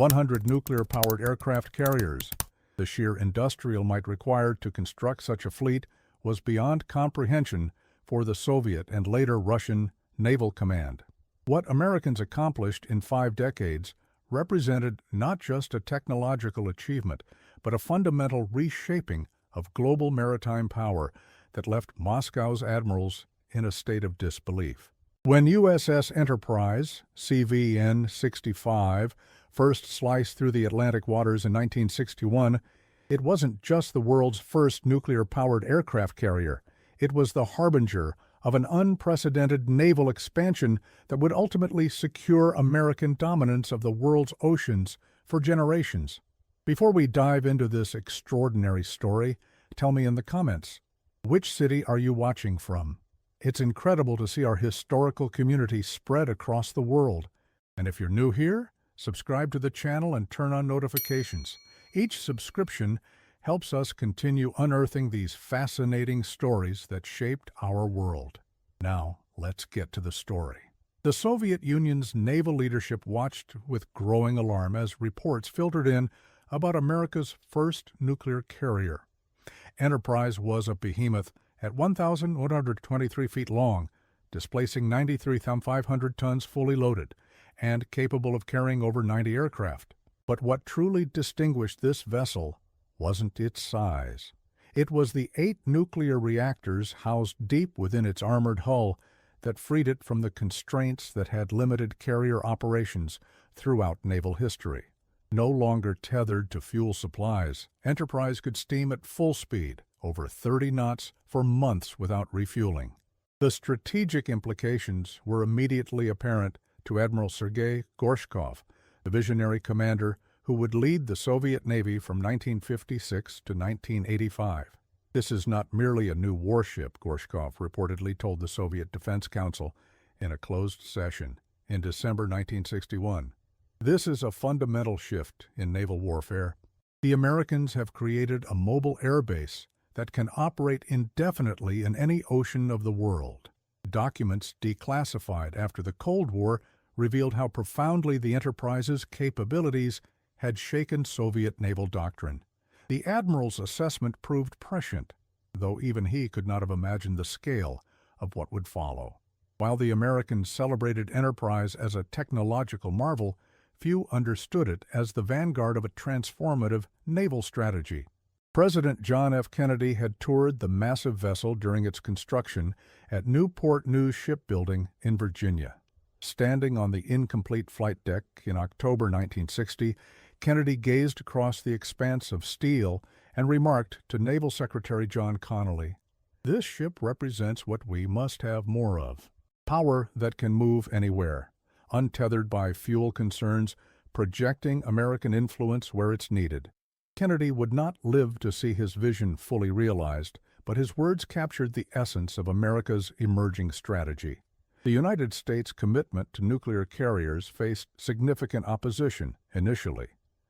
100 nuclear-powered aircraft carriers. The sheer industrial might required to construct such a fleet was beyond comprehension for the Soviet and later Russian Naval Command. What Americans accomplished in 5 decades represented not just a technological achievement, but a fundamental reshaping of global maritime power that left Moscow's admirals in a state of disbelief. When USS Enterprise, CVN-65, first sliced through the Atlantic waters in 1961, it wasn't just the world's first nuclear-powered aircraft carrier. It was the harbinger of an unprecedented naval expansion that would ultimately secure American dominance of the world's oceans for generations. Before we dive into this extraordinary story, tell me in the comments, which city are you watching from? It's incredible to see our historical community spread across the world. And if you're new here, subscribe to the channel and turn on notifications. Each subscription helps us continue unearthing these fascinating stories that shaped our world. Now, let's get to the story. The Soviet Union's naval leadership watched with growing alarm as reports filtered in about America's first nuclear carrier. Enterprise was a behemoth at 1,123 feet long, displacing 93,500 tons fully loaded, and capable of carrying over 90 aircraft. But what truly distinguished this vessel wasn't its size. It was the 8 nuclear reactors housed deep within its armored hull that freed it from the constraints that had limited carrier operations throughout naval history. No longer tethered to fuel supplies, Enterprise could steam at full speed, over 30 knots, for months without refueling. The strategic implications were immediately apparent to Admiral Sergei Gorshkov, the visionary commander who would lead the Soviet Navy from 1956 to 1985. This is not merely a new warship, Gorshkov reportedly told the Soviet Defense Council in a closed session in December 1961. This is a fundamental shift in naval warfare. The Americans have created a mobile air base that can operate indefinitely in any ocean of the world. Documents declassified after the Cold War revealed how profoundly the Enterprise's capabilities had shaken Soviet naval doctrine. The Admiral's assessment proved prescient, though even he could not have imagined the scale of what would follow. While the Americans celebrated Enterprise as a technological marvel, few understood it as the vanguard of a transformative naval strategy. President John F. Kennedy had toured the massive vessel during its construction at Newport News Shipbuilding in Virginia. Standing on the incomplete flight deck in October 1960, Kennedy gazed across the expanse of steel and remarked to Naval Secretary John Connally, "This ship represents what we must have more of. Power that can move anywhere, untethered by fuel concerns, projecting American influence where it's needed." Kennedy would not live to see his vision fully realized, but his words captured the essence of America's emerging strategy. The United States' commitment to nuclear carriers faced significant opposition initially.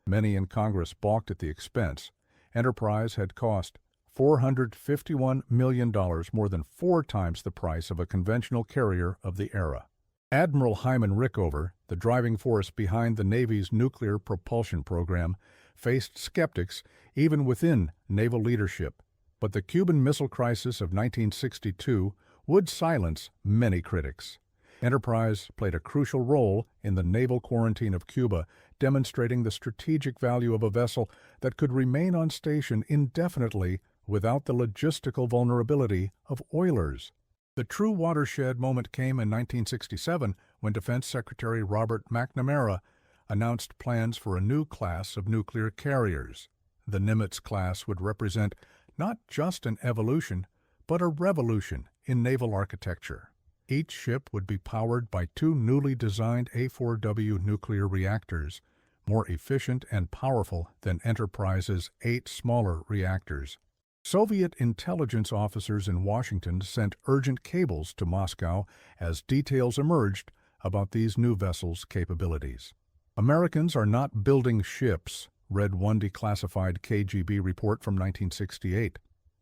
Many in Congress balked at the expense. Enterprise had cost $451 million, more than 4 times the price of a conventional carrier of the era. Admiral Hyman Rickover, the driving force behind the Navy's nuclear propulsion program, faced skeptics even within naval leadership. But the Cuban Missile Crisis of 1962 would silence many critics. Enterprise played a crucial role in the naval quarantine of Cuba, demonstrating the strategic value of a vessel that could remain on station indefinitely without the logistical vulnerability of oilers. The true watershed moment came in 1967 when Defense Secretary Robert McNamara announced plans for a new class of nuclear carriers. The Nimitz class would represent not just an evolution, but a revolution in naval architecture. Each ship would be powered by 2 newly designed A4W nuclear reactors, more efficient and powerful than Enterprise's 8 smaller reactors. Soviet intelligence officers in Washington sent urgent cables to Moscow as details emerged about these new vessels' capabilities. "Americans are not building ships," read one declassified KGB report from 1968.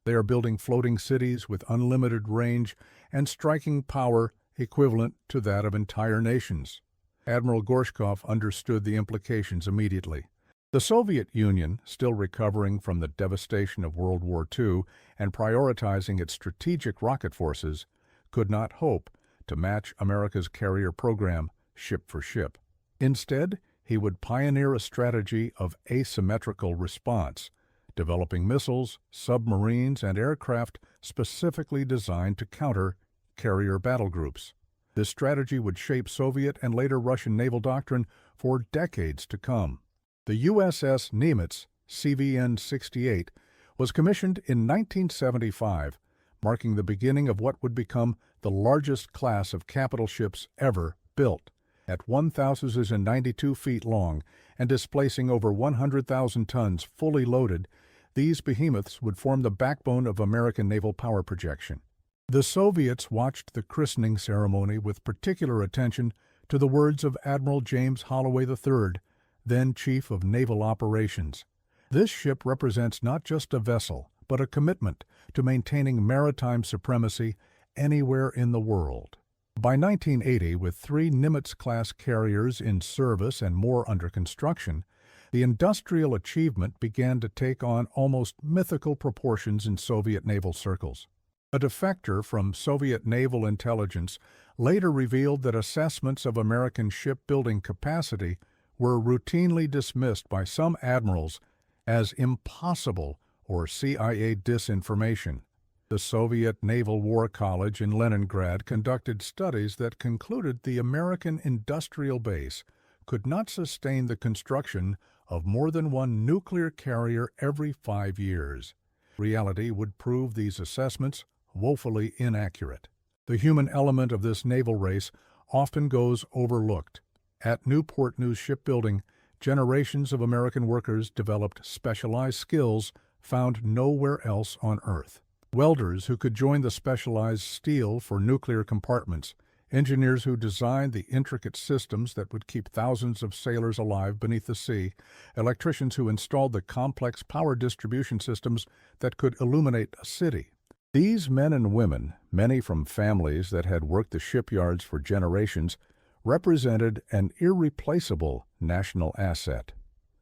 "They are building floating cities with unlimited range and striking power equivalent to that of entire nations." Admiral Gorshkov understood the implications immediately. The Soviet Union, still recovering from the devastation of World War II and prioritizing its strategic rocket forces, could not hope to match America's carrier program ship for ship. Instead, he would pioneer a strategy of asymmetrical response, developing missiles, submarines, and aircraft specifically designed to counter carrier battle groups. This strategy would shape Soviet and later Russian naval doctrine for decades to come. The USS Nimitz, CVN-68, was commissioned in 1975, marking the beginning of what would become the largest class of capital ships ever built. At 1,092 feet long and displacing over 100,000 tons fully loaded, these behemoths would form the backbone of American naval power projection. The Soviets watched the christening ceremony with particular attention to the words of Admiral James Holloway III, then Chief of Naval Operations. This ship represents not just a vessel, but a commitment to maintaining maritime supremacy anywhere in the world. By 1980, with 3 Nimitz-class carriers in service and more under construction, the industrial achievement began to take on almost mythical proportions in Soviet naval circles. A defector from Soviet naval intelligence later revealed that assessments of American shipbuilding capacity were routinely dismissed by some admirals as impossible or CIA disinformation. The Soviet Naval War College in Leningrad conducted studies that concluded the American industrial base could not sustain the construction of more than one nuclear carrier every 5 years. Reality would prove these assessments woefully inaccurate. The human element of this naval race often goes overlooked. At Newport News Shipbuilding, generations of American workers developed specialized skills found nowhere else on Earth. Welders who could join the specialized steel for nuclear compartments, engineers who designed the intricate systems that would keep thousands of sailors alive beneath the sea, electricians who installed the complex power distribution systems that could illuminate a city. These men and women, many from families that had worked the shipyards for generations, represented an irreplaceable national asset.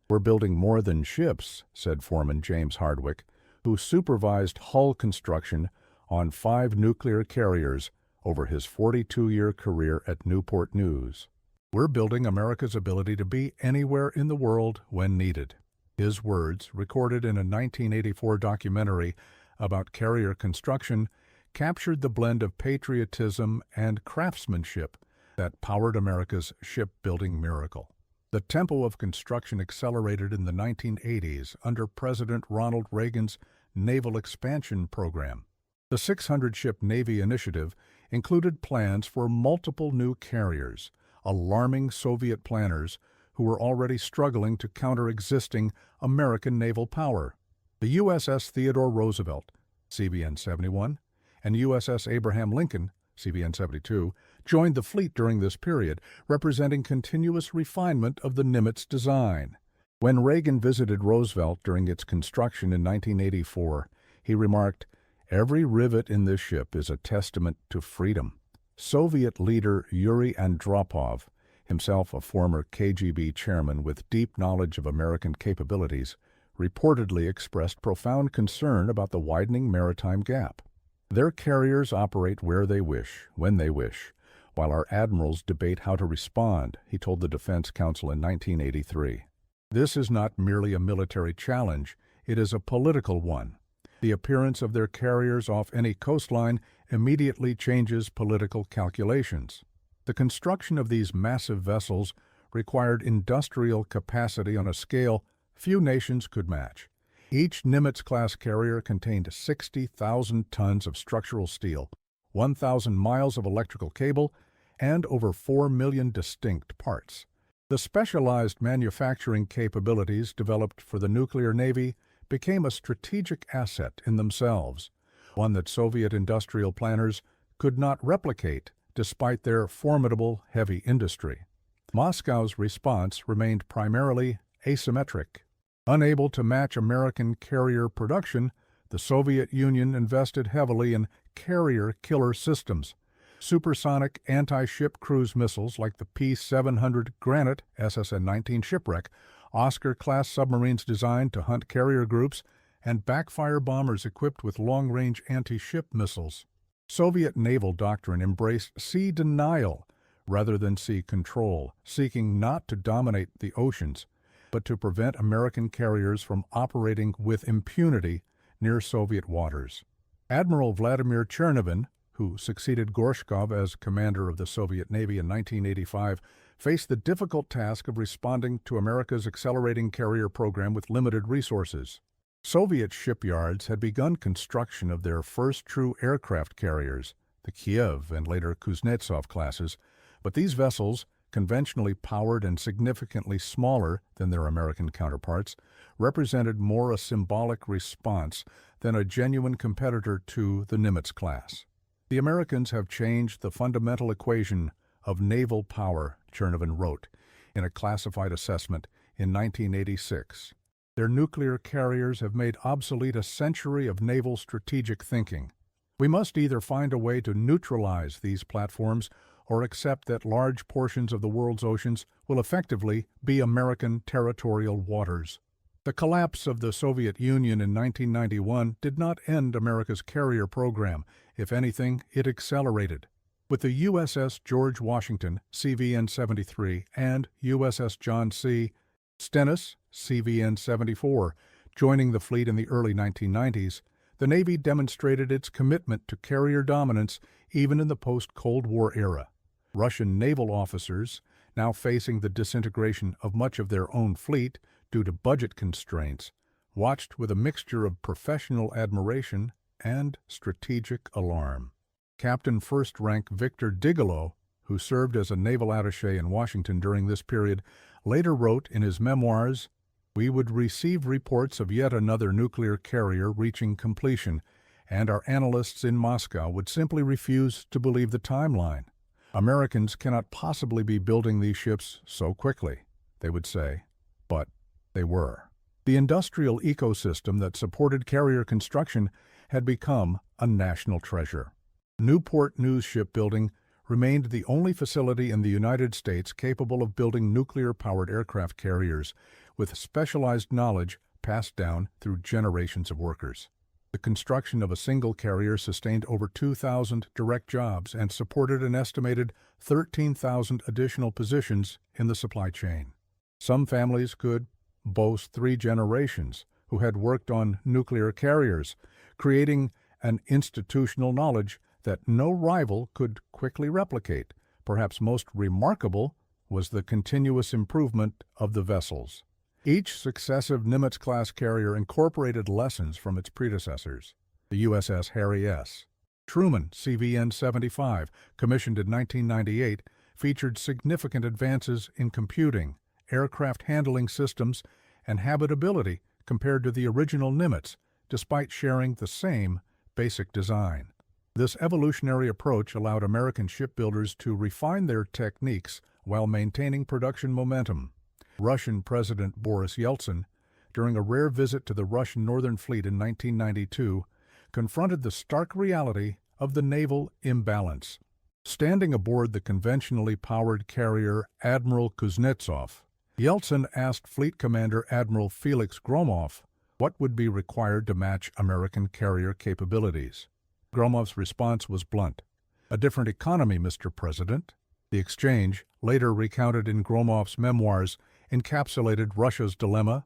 "We're building more than ships," said Foreman James Hardwick, who supervised hull construction on 5 nuclear carriers over his 42-year career at Newport News. "We're building America's ability to be anywhere in the world when needed." His words, recorded in a 1984 documentary about carrier construction, captured the blend of patriotism and craftsmanship that powered America's shipbuilding miracle. The tempo of construction accelerated in the 1980s under President Ronald Reagan's Naval Expansion Program. The 600-ship Navy initiative included plans for multiple new carriers, alarming Soviet planners who were already struggling to counter existing American naval power. The USS Theodore Roosevelt, CVN-71, and USS Abraham Lincoln, CVN-72, joined the fleet during this period, representing continuous refinement of the Nimitz design. When Reagan visited Roosevelt during its construction in 1984, he remarked, "Every rivet in this ship is a testament to freedom." Soviet leader Yuri Andropov, himself a former KGB chairman with deep knowledge of American capabilities, reportedly expressed profound concern about the widening maritime gap. "Their carriers operate where they wish, when they wish, while our admirals debate how to respond," he told the Defense Council in 1983. This is not merely a military challenge, it is a political one. The appearance of their carriers off any coastline immediately changes political calculations. The construction of these massive vessels required industrial capacity on a scale few nations could match. Each Nimitz-class carrier contained 60,000 tons of structural steel, 1,000 miles of electrical cable, and over 4 million distinct parts. The specialized manufacturing capabilities developed for the nuclear navy became a strategic asset in themselves, one that Soviet industrial planners could not replicate despite their formidable heavy industry. Moscow's response remained primarily asymmetric. Unable to match American carrier production, the Soviet Union invested heavily in carrier killer systems. Supersonic anti-ship cruise missiles like the P-700 Granite SSN-19 shipwreck, Oscar-class submarines designed to hunt carrier groups, and backfire bombers equipped with long-range anti-ship missiles. Soviet naval doctrine embraced sea denial rather than sea control, seeking not to dominate the oceans, but to prevent American carriers from operating with impunity near Soviet waters. Admiral Vladimir Chernovin, who succeeded Gorshkov as commander of the Soviet Navy in 1985, faced the difficult task of responding to America's accelerating carrier program with limited resources. Soviet shipyards had begun construction of their first true aircraft carriers, the Kiev and later Kuznetsov classes, but these vessels, conventionally powered and significantly smaller than their American counterparts, represented more a symbolic response than a genuine competitor to the Nimitz class. The Americans have changed the fundamental equation of naval power, Chernovin wrote in a classified assessment in 1986. Their nuclear carriers have made obsolete a century of naval strategic thinking. We must either find a way to neutralize these platforms or accept that large portions of the world's oceans will effectively be American territorial waters. The collapse of the Soviet Union in 1991 did not end America's carrier program. If anything, it accelerated. With the USS George Washington, CVN-73, and USS John C. Stennis, CVN-74, joining the fleet in the early 1990s, the Navy demonstrated its commitment to carrier dominance even in the post-Cold War era. Russian naval officers, now facing the disintegration of much of their own fleet due to budget constraints, watched with a mixture of professional admiration and strategic alarm. Captain First Rank Victor Digallo, who served as a naval attaché in Washington during this period, later wrote in his memoirs, "We would receive reports of yet another nuclear carrier reaching completion, and our analysts in Moscow would simply refuse to believe the timeline. Americans cannot possibly be building these ships so quickly," they would say, but they were. The industrial ecosystem that supported carrier construction had become a national treasure. Newport News Shipbuilding remained the only facility in the United States capable of building nuclear-powered aircraft carriers, with specialized knowledge passed down through generations of workers. The construction of a single carrier sustained over 2,000 direct jobs and supported an estimated 13,000 additional positions in the supply chain. Some families could boast 3 generations who had worked on nuclear carriers, creating an institutional knowledge that no rival could quickly replicate. Perhaps most remarkable was the continuous improvement of the vessels. Each successive Nimitz-class carrier incorporated lessons from its predecessors. The USS Harry S. Truman, CVN-75, commissioned in 1998, featured significant advances in computing, aircraft handling systems, and habitability compared to the original Nimitz, despite sharing the same basic design. This evolutionary approach allowed American shipbuilders to refine their techniques while maintaining production momentum. Russian President Boris Yeltsin, during a rare visit to the Russian Northern Fleet in 1992, confronted the stark reality of the naval imbalance. Standing aboard the conventionally powered carrier Admiral Kuznetsov, Yeltsin asked Fleet Commander Admiral Felix Gromov what would be required to match American carrier capabilities. Gromov's response was blunt. "A different economy, Mr. President." The exchange, later recounted in Gromov's memoirs, encapsulated Russia's dilemma.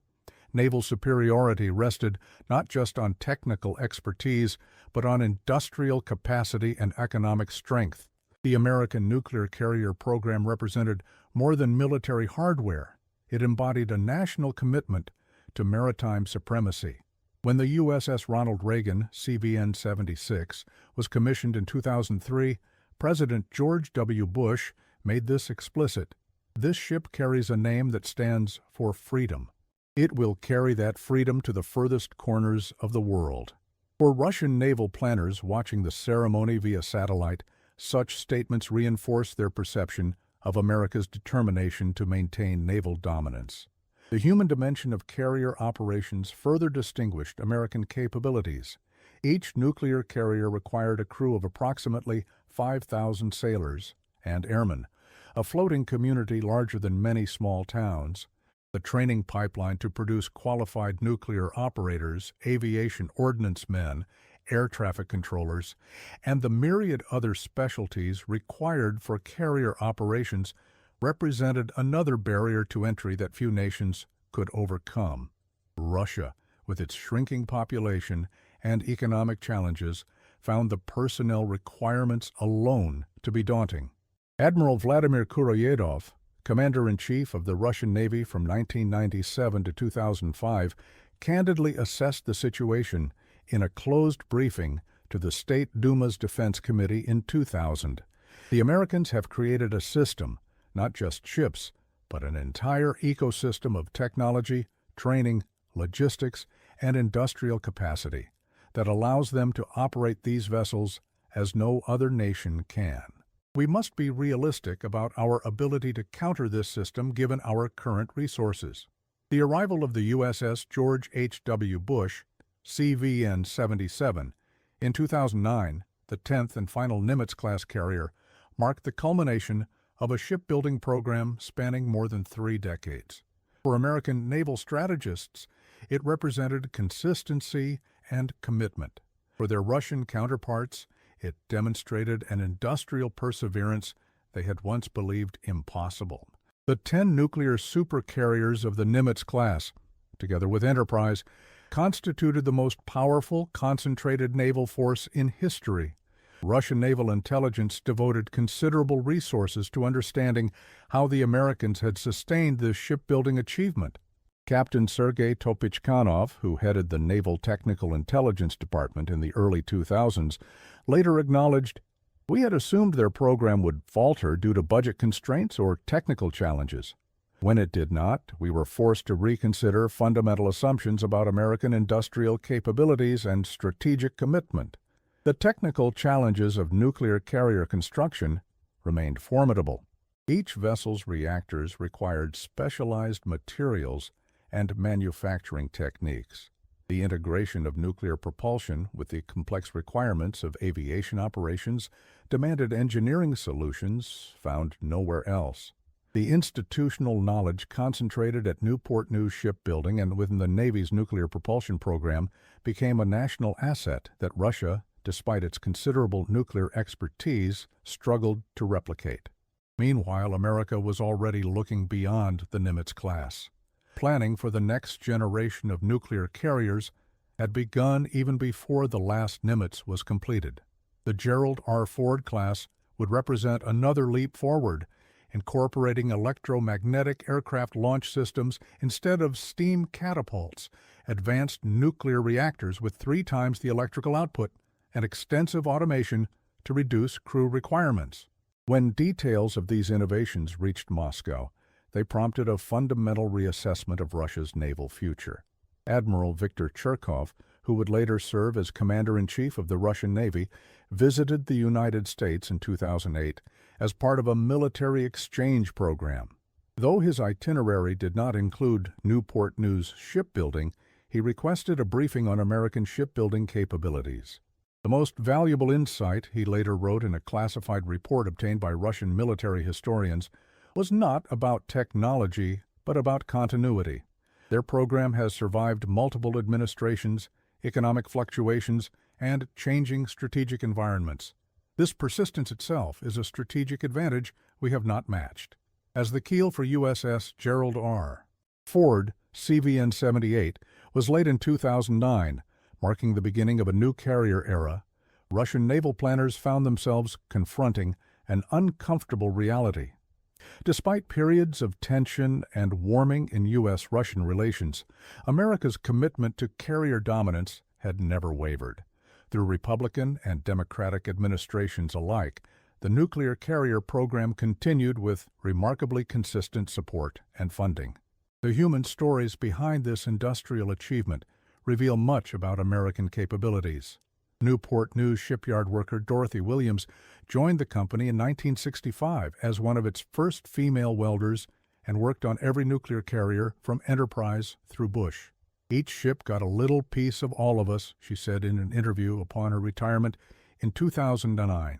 Naval superiority rested not just on technical expertise, but on industrial capacity and economic strength. The American nuclear carrier program represented more than military hardware. It embodied a national commitment to maritime supremacy. When the USS Ronald Reagan, CVN-76, was commissioned in 2003, President George W. Bush made this explicit. "This ship carries a name that stands for freedom. It will carry that freedom to the furthest corners of the world." For Russian naval planners watching the ceremony via satellite, such statements reinforced their perception of America's determination to maintain naval dominance. The human dimension of carrier operations further distinguished American capabilities. Each nuclear carrier required a crew of approximately 5,000 sailors and airmen, a floating community larger than many small towns. The training pipeline to produce qualified nuclear operators, aviation ordnance men, air traffic controllers, and the myriad other specialties required for carrier operations represented another barrier to entry that few nations could overcome. Russia, with its shrinking population and economic challenges, found the personnel requirements alone to be daunting. Admiral Vladimir Kuroyedov, Commander-in-Chief of the Russian Navy from 1997 to 2005, candidly assessed the situation in a closed briefing to the State Duma's Defense Committee in 2000. The Americans have created a system, not just ships, but an entire ecosystem of technology, training, logistics, and industrial capacity that allows them to operate these vessels as no other nation can. We must be realistic about our ability to counter this system given our current resources. The arrival of the USS George H.W. Bush, CVN-77, in 2009, the 10th and final Nimitz-class carrier, marked the culmination of a shipbuilding program spanning more than 3 decades. For American naval strategists, it represented consistency and commitment. For their Russian counterparts, it demonstrated an industrial perseverance they had once believed impossible. The 10 nuclear supercarriers of the Nimitz class, together with Enterprise, constituted the most powerful, concentrated naval force in history. Russian naval intelligence devoted considerable resources to understanding how the Americans had sustained this shipbuilding achievement. Captain Sergei Topichkanov, who headed the Naval Technical Intelligence Department in the early 2000s, later acknowledged, "We had assumed their program would falter due to budget constraints or technical challenges. When it did not, we were forced to reconsider fundamental assumptions about American industrial capabilities and strategic commitment." The technical challenges of nuclear carrier construction remained formidable. Each vessel's reactors required specialized materials and manufacturing techniques. The integration of nuclear propulsion with the complex requirements of aviation operations demanded engineering solutions found nowhere else. The institutional knowledge concentrated at Newport News Shipbuilding and within the Navy's nuclear propulsion program became a national asset that Russia, despite its considerable nuclear expertise, struggled to replicate. Meanwhile, America was already looking beyond the Nimitz class. Planning for the next generation of nuclear carriers had begun even before the last Nimitz was completed. The Gerald R. Ford class would represent another leap forward, incorporating electromagnetic aircraft launch systems instead of steam catapults, advanced nuclear reactors with 3 times the electrical output, and extensive automation to reduce crew requirements. When details of these innovations reached Moscow, they prompted a fundamental reassessment of Russia's naval future. Admiral Viktor Cherkov, who would later serve as Commander-in-Chief of the Russian Navy, visited the United States in 2008 as part of a military exchange program. Though his itinerary did not include Newport News shipbuilding, he requested a briefing on American shipbuilding capabilities. The most valuable insight, he later wrote in a classified report obtained by Russian military historians, was not about technology, but about continuity. Their program has survived multiple administrations, economic fluctuations, and changing strategic environments. This persistence itself is a strategic advantage we have not matched. As the keel for USS Gerald R. Ford, CVN-78, was laid in 2009, marking the beginning of a new carrier era, Russian naval planners found themselves confronting an uncomfortable reality. Despite periods of tension and warming in U.S.-Russian relations, America's commitment to carrier dominance had never wavered. Through Republican and Democratic administrations alike, the nuclear carrier program continued with remarkably consistent support and funding. The human stories behind this industrial achievement reveal much about American capabilities. Newport News shipyard worker Dorothy Williams joined the company in 1965 as one of its first female welders and worked on every nuclear carrier from Enterprise through Bush. "Each ship got a little piece of all of us," she said in an interview upon her retirement in 2009.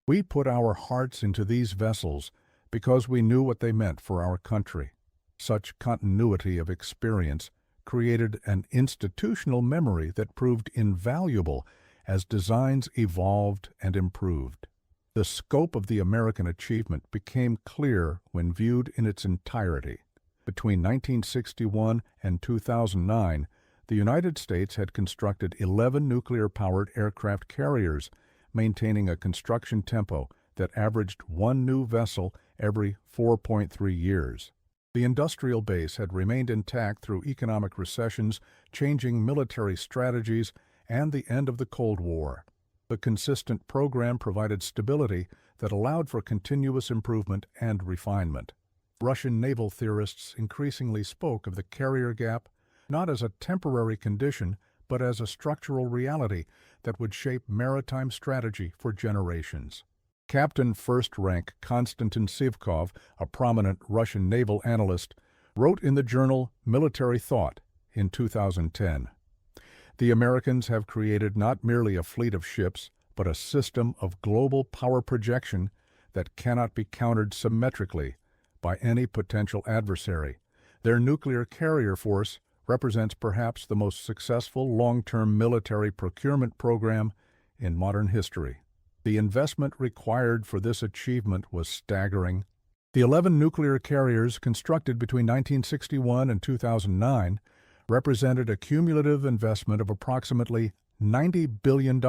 We put our hearts into these vessels because we knew what they meant for our country. Such continuity of experience created an institutional memory that proved invaluable as designs evolved and improved. The scope of the American achievement became clear when viewed in its entirety. Between 1961 and 2009, the United States had constructed 11 nuclear-powered aircraft carriers, maintaining a construction tempo that averaged one new vessel every 4.3 years. The industrial base had remained intact through economic recessions, changing military strategies, and the end of the Cold War. The consistent program provided stability that allowed for continuous improvement and refinement. Russian naval theorists increasingly spoke of the carrier gap not as a temporary condition, but as a structural reality that would shape maritime strategy for generations. Captain First Rank Konstantin Sivkov, a prominent Russian naval analyst, wrote in the journal Military Thought in 2010, "The Americans have created not merely a fleet of ships, but a system of global power projection that cannot be countered symmetrically by any potential adversary. Their nuclear carrier force represents perhaps the most successful long-term military procurement program in modern history." The investment required for this achievement was staggering. The 11 nuclear carriers constructed between 1961 and 2009 represented a cumulative investment of approximately $90 billion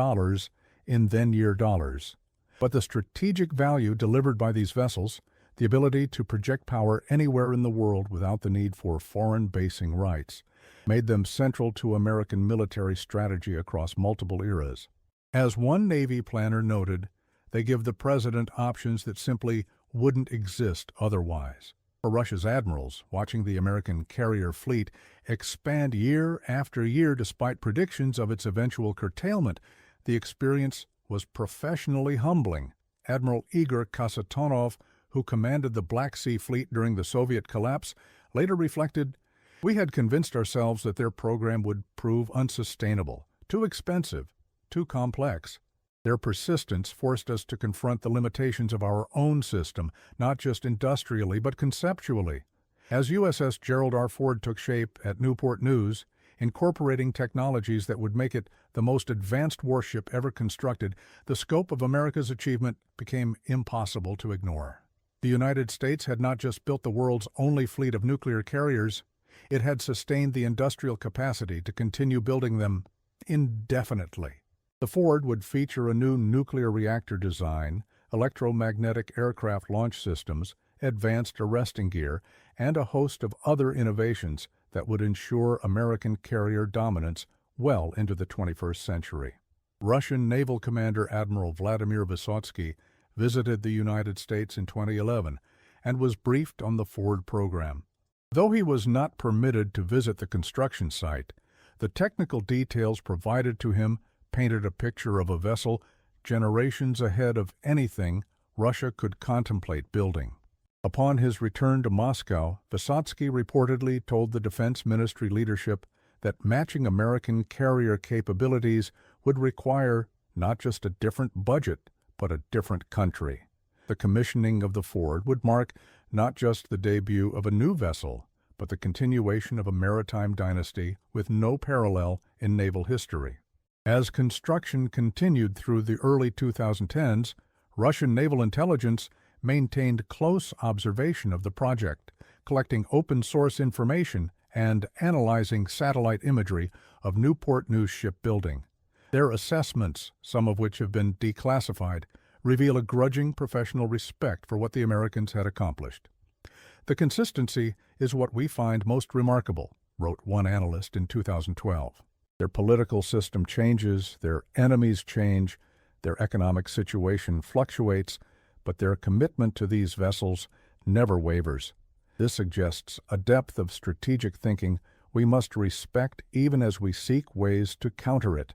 in then-year dollars. But the strategic value delivered by these vessels, the ability to project power anywhere in the world without the need for foreign basing rights, made them central to American military strategy across multiple eras. As one Navy planner noted, they give the President options that simply wouldn't exist otherwise. For Russia's admirals, watching the American carrier fleet expand year after year despite predictions of its eventual curtailment, the experience was professionally humbling. Admiral Igor Kasatonov, who commanded the Black Sea Fleet during the Soviet collapse, later reflected, "We had convinced ourselves that their program would prove unsustainable, too expensive, too complex. Their persistence forced us to confront the limitations of our own system, not just industrially, but conceptually." As USS Gerald R. Ford took shape at Newport News, incorporating technologies that would make it the most advanced warship ever constructed, the scope of America's achievement became impossible to ignore. The United States had not just built the world's only fleet of nuclear carriers, it had sustained the industrial capacity to continue building them indefinitely. The Ford would feature a new nuclear reactor design, electromagnetic aircraft launch systems, advanced arresting gear, and a host of other innovations that would ensure American carrier dominance well into the 21st century. Russian Naval Commander Admiral Vladimir Vysotsky visited the United States in 2011 and was briefed on the Ford program. Though he was not permitted to visit the construction site, the technical details provided to him painted a picture of a vessel generations ahead of anything Russia could contemplate building. Upon his return to Moscow, Vysotsky reportedly told the Defense Ministry leadership that matching American carrier capabilities would require not just a different budget, but a different country. The commissioning of the Ford would mark not just the debut of a new vessel, but the continuation of a maritime dynasty with no parallel in naval history. As construction continued through the early 2010s, Russian naval intelligence maintained close observation of the project, collecting open-source information and analyzing satellite imagery of Newport News shipbuilding. Their assessments, some of which have been declassified, reveal a grudging professional respect for what the Americans had accomplished. "The consistency is what we find most remarkable," wrote one analyst in 2012. Their political system changes, their enemies change, their economic situation fluctuates, but their commitment to these vessels never wavers. This suggests a depth of strategic thinking we must respect even as we seek ways to counter it.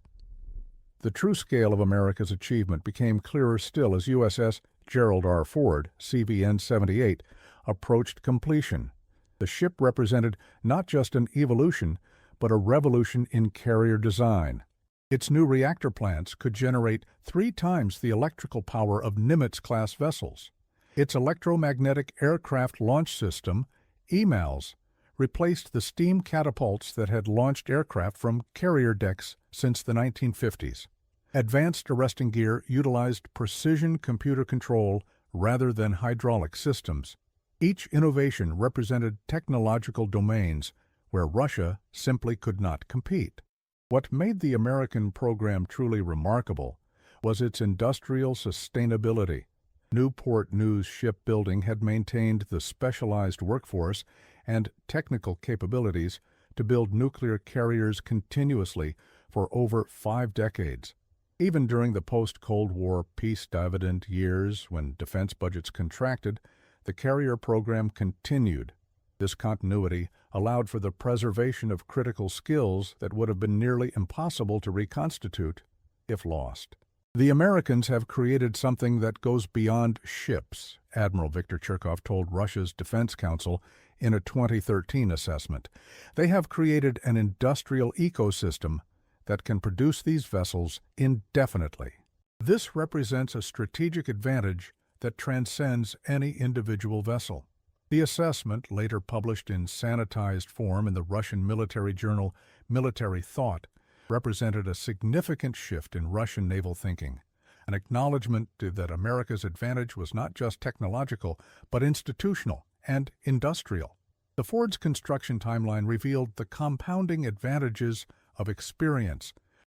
The true scale of America's achievement became clearer still as USS Gerald R. Ford, CVN 78, approached completion. The ship represented not just an evolution, but a revolution in carrier design. Its new reactor plants could generate 3 times the electrical power of Nimitz-class vessels. Its electromagnetic aircraft launch system, EMALS, replaced the steam catapults that had launched aircraft from carrier decks since the 1950s. Advanced arresting gear utilized precision computer control rather than hydraulic systems. Each innovation represented technological domains where Russia simply could not compete. What made the American program truly remarkable was its industrial sustainability. Newport News Shipbuilding had maintained the specialized workforce and technical capabilities to build nuclear carriers continuously for over 5 decades. Even during the post-Cold War peace-dividend years when defense budgets contracted, the carrier program continued. This continuity allowed for the preservation of critical skills that would have been nearly impossible to reconstitute if lost. The Americans have created something that goes beyond ships, Admiral Viktor Cherkov told Russia's Defense Council in a 2013 assessment. They have created an industrial ecosystem that can produce these vessels indefinitely. This represents a strategic advantage that transcends any individual vessel. The assessment, later published in sanitized form in the Russian military journal Military Thought, represented a significant shift in Russian naval thinking, an acknowledgement that America's advantage was not just technological, but institutional and industrial. The Ford's construction timeline revealed the compounding advantages of experience.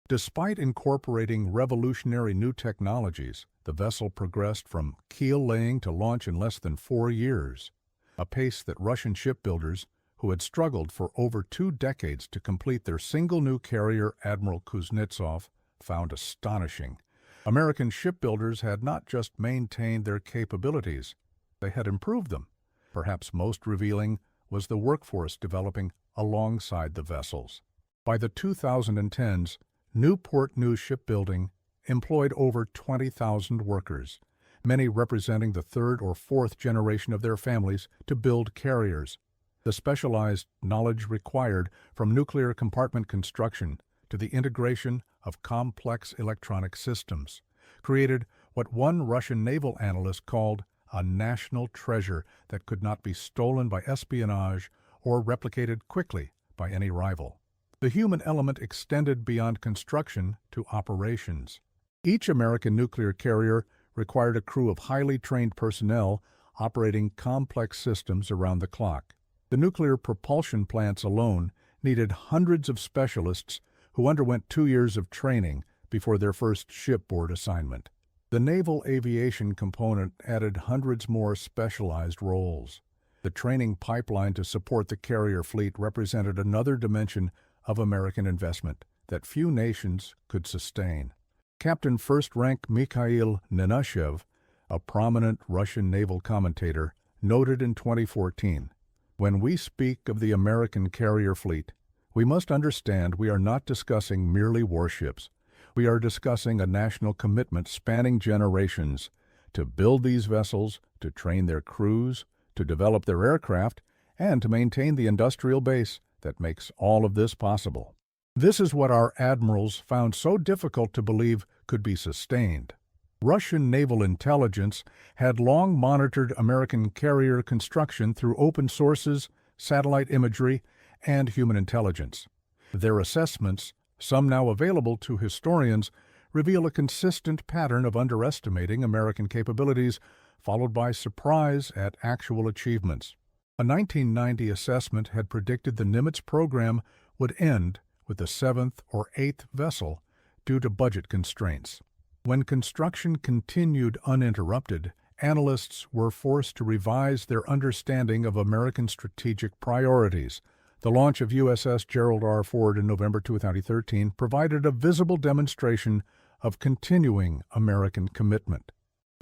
Despite incorporating revolutionary new technologies, the vessel progressed from keel laying to launch in less than 4 years, a pace that Russian shipbuilders, who had struggled for over 2 decades to complete their single new carrier, Admiral Kuznetsov, found astonishing. American shipbuilders had not just maintained their capabilities, they had improved them. Perhaps most revealing was the workforce developing alongside the vessels. By the 2010s, Newport News Shipbuilding employed over 20,000 workers, many representing the 3rd or 4th generation of their families to build carriers. The specialized knowledge required from nuclear compartment construction to the integration of complex electronic systems created what one Russian naval analyst called a national treasure that could not be stolen by espionage or replicated quickly by any rival. The human element extended beyond construction to operations. Each American nuclear carrier required a crew of highly trained personnel operating complex systems around the clock. The nuclear propulsion plants alone needed hundreds of specialists who underwent 2 years of training before their first shipboard assignment. The naval aviation component added hundreds more specialized roles. The training pipeline to support the carrier fleet represented another dimension of American investment that few nations could sustain. Captain First Rank Mikhail Nenashev, a prominent Russian naval commentator, noted in 2014, "When we speak of the American carrier fleet, we must understand we are not discussing merely warships. We are discussing a national commitment spanning generations to build these vessels, to train their crews, to develop their aircraft, and to maintain the industrial base that makes all of this possible." This is what our admirals found so difficult to believe could be sustained. Russian naval intelligence had long monitored American carrier construction through open sources, satellite imagery, and human intelligence. Their assessments, some now available to historians, reveal a consistent pattern of underestimating American capabilities, followed by surprise at actual achievements. A 1990 assessment had predicted the Nimitz program would end with the 7th or 8th vessel due to budget constraints. When construction continued uninterrupted, analysts were forced to revise their understanding of American strategic priorities. The launch of USS Gerald R. Ford in November 2013 provided a visible demonstration of continuing American commitment.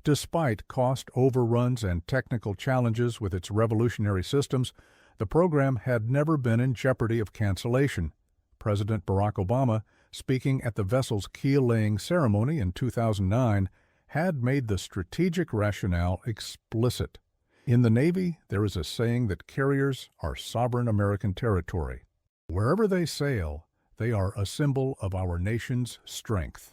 Despite cost overruns and technical challenges with its revolutionary systems, the program had never been in jeopardy of cancellation. President Barack Obama, speaking at the vessel's keel-laying ceremony in 2009, had made the strategic rationale explicit. In the Navy, there is a saying that carriers are sovereign American territory. Wherever they sail, They are a symbol of our nation's strength.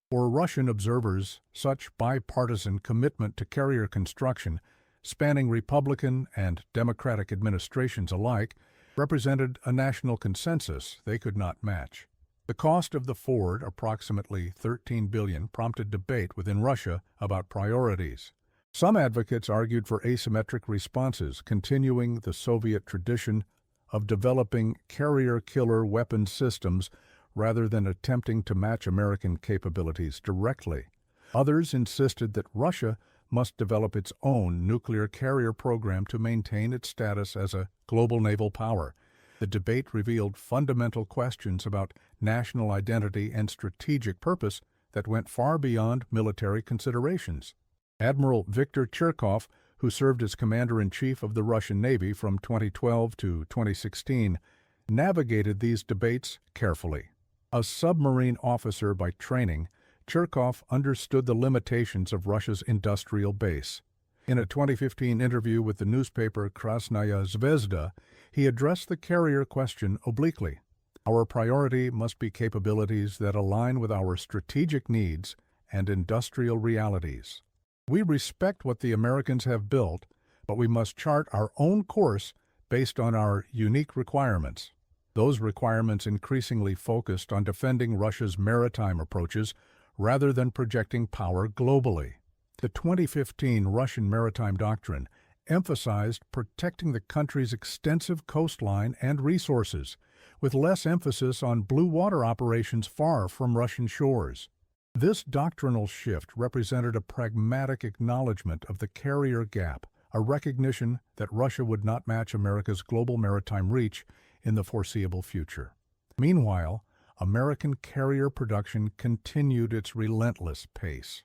For Russian observers, such bipartisan commitment to carrier construction, spanning Republican and Democratic administrations alike, represented a national consensus they could not match. The cost of the Ford, approximately $13 billion, prompted debate within Russia about priorities. Some advocates argued for asymmetric responses, continuing the Soviet tradition of developing carrier-killer weapon systems rather than attempting to match American capabilities directly. Others insisted that Russia must develop its own nuclear carrier program to maintain its status as a global naval power. The debate revealed fundamental questions about national identity and strategic purpose that went far beyond military considerations. Admiral Viktor Cherkov, who served as Commander-in-Chief of the Russian Navy from 2012 to 2016, navigated these debates carefully. A submarine officer by training, Cherkov understood the limitations of Russia's industrial base. In a 2015 interview with the newspaper Krasnaya Zvezda, he addressed the carrier question obliquely. Our priority must be capabilities that align with our strategic needs and industrial realities. We respect what the Americans have built, but we must chart our own course based on our unique requirements. Those requirements increasingly focused on defending Russia's maritime approaches rather than projecting power globally. The 2015 Russian Maritime Doctrine emphasized protecting the country's extensive coastline and resources, with less emphasis on blue water operations far from Russian shores. This doctrinal shift represented a pragmatic acknowledgment of the carrier gap, a recognition that Russia would not match America's global maritime reach in the foreseeable future. Meanwhile, American carrier production continued its relentless pace.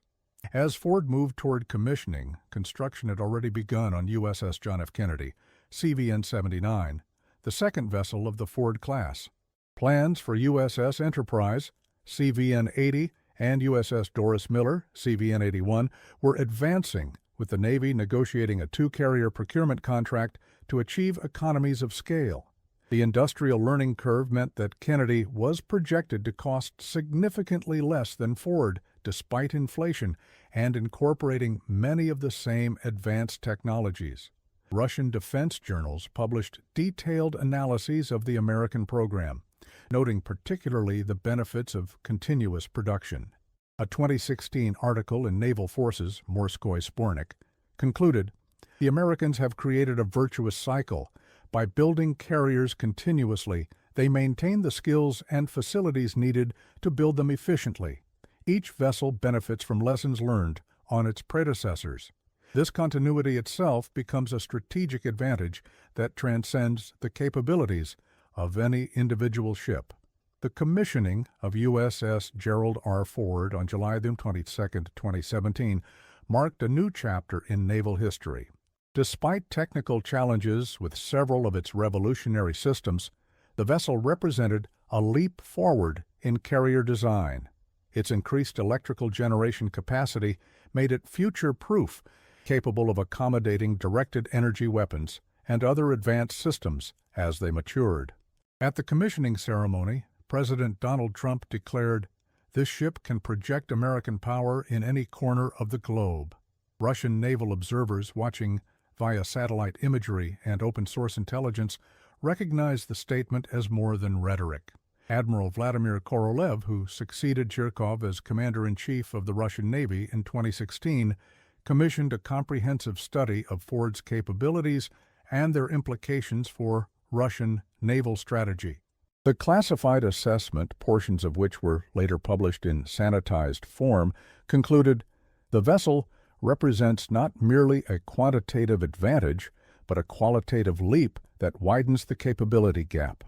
As Ford moved toward commissioning, construction had already begun on USS John F. Kennedy, CVN-79, the second vessel of the Ford class. Plans for USS Enterprise, CVN-80, and USS Doris Miller, CVN-81, were advancing, with the Navy negotiating a two-carrier procurement contract to achieve economies of scale. The industrial learning curve meant that Kennedy was projected to cost significantly less than Ford, despite inflation, and incorporating many of the same advanced technologies. Russian defense journals published detailed analyses of the American program, noting particularly the benefits of continuous production. A 2016 article in Naval Forces, Morskoy Spornik, concluded, "The Americans have created a virtuous cycle. By building carriers continuously, they maintain the skills and facilities needed to build them efficiently. Each vessel benefits from lessons learned on its predecessors. This continuity itself becomes a strategic advantage that transcends the capabilities of any individual ship." The commissioning of USS Gerald R. Ford on July 22, 2017, marked a new chapter in naval history. Despite technical challenges with several of its revolutionary systems, the vessel represented a leap forward in carrier design. Its increased electrical generation capacity made it future-proof, capable of accommodating directed energy weapons and other advanced systems as they matured. At the commissioning ceremony, President Donald Trump declared, "This ship can project American power in any corner of the globe." Russian naval observers watching via satellite imagery and open-source intelligence recognized the statement as more than rhetoric. Admiral Vladimir Korolev, who succeeded Cherkov as Commander-in-Chief of the Russian Navy in 2016, commissioned a comprehensive study of Ford's capabilities and their implications for Russian naval strategy. The classified assessment, portions of which were later published in sanitized form, concluded, "The vessel represents not merely a quantitative advantage, but a qualitative leap that widens the capability gap.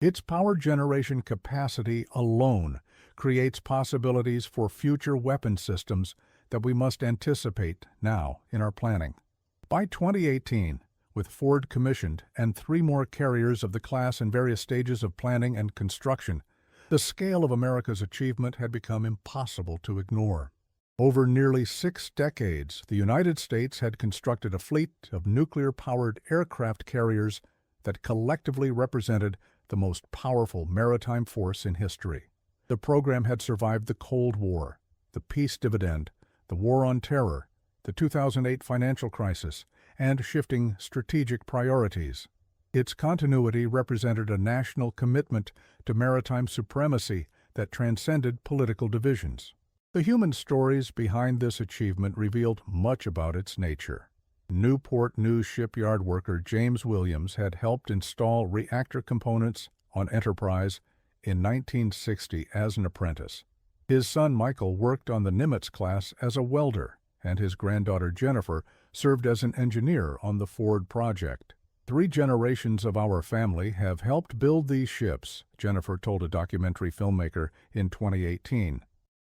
Its power generation capacity alone creates possibilities for future weapon systems that we must anticipate now in our planning." By 2018, with Ford commissioned and 3 more carriers of the class in various stages of planning and construction, the scale of America's achievement had become impossible to ignore. Over nearly 6 decades, the United States had constructed a fleet of nuclear-powered aircraft carriers that collectively represented the most powerful maritime force in history. The program had survived the Cold War, the peace dividend, the War on Terror, the 2008 financial crisis, and shifting strategic priorities. Its continuity represented a national commitment to maritime supremacy that transcended political divisions. The human stories behind this achievement revealed much about its nature. Newport News shipyard worker James Williams had helped install reactor components on Enterprise in 1960 as an apprentice. His son Michael worked on the Nimitz class as a welder, and his granddaughter Jennifer served as an engineer on the Ford project. 3 generations of our family have helped build these ships, Jennifer told a documentary filmmaker in 2018.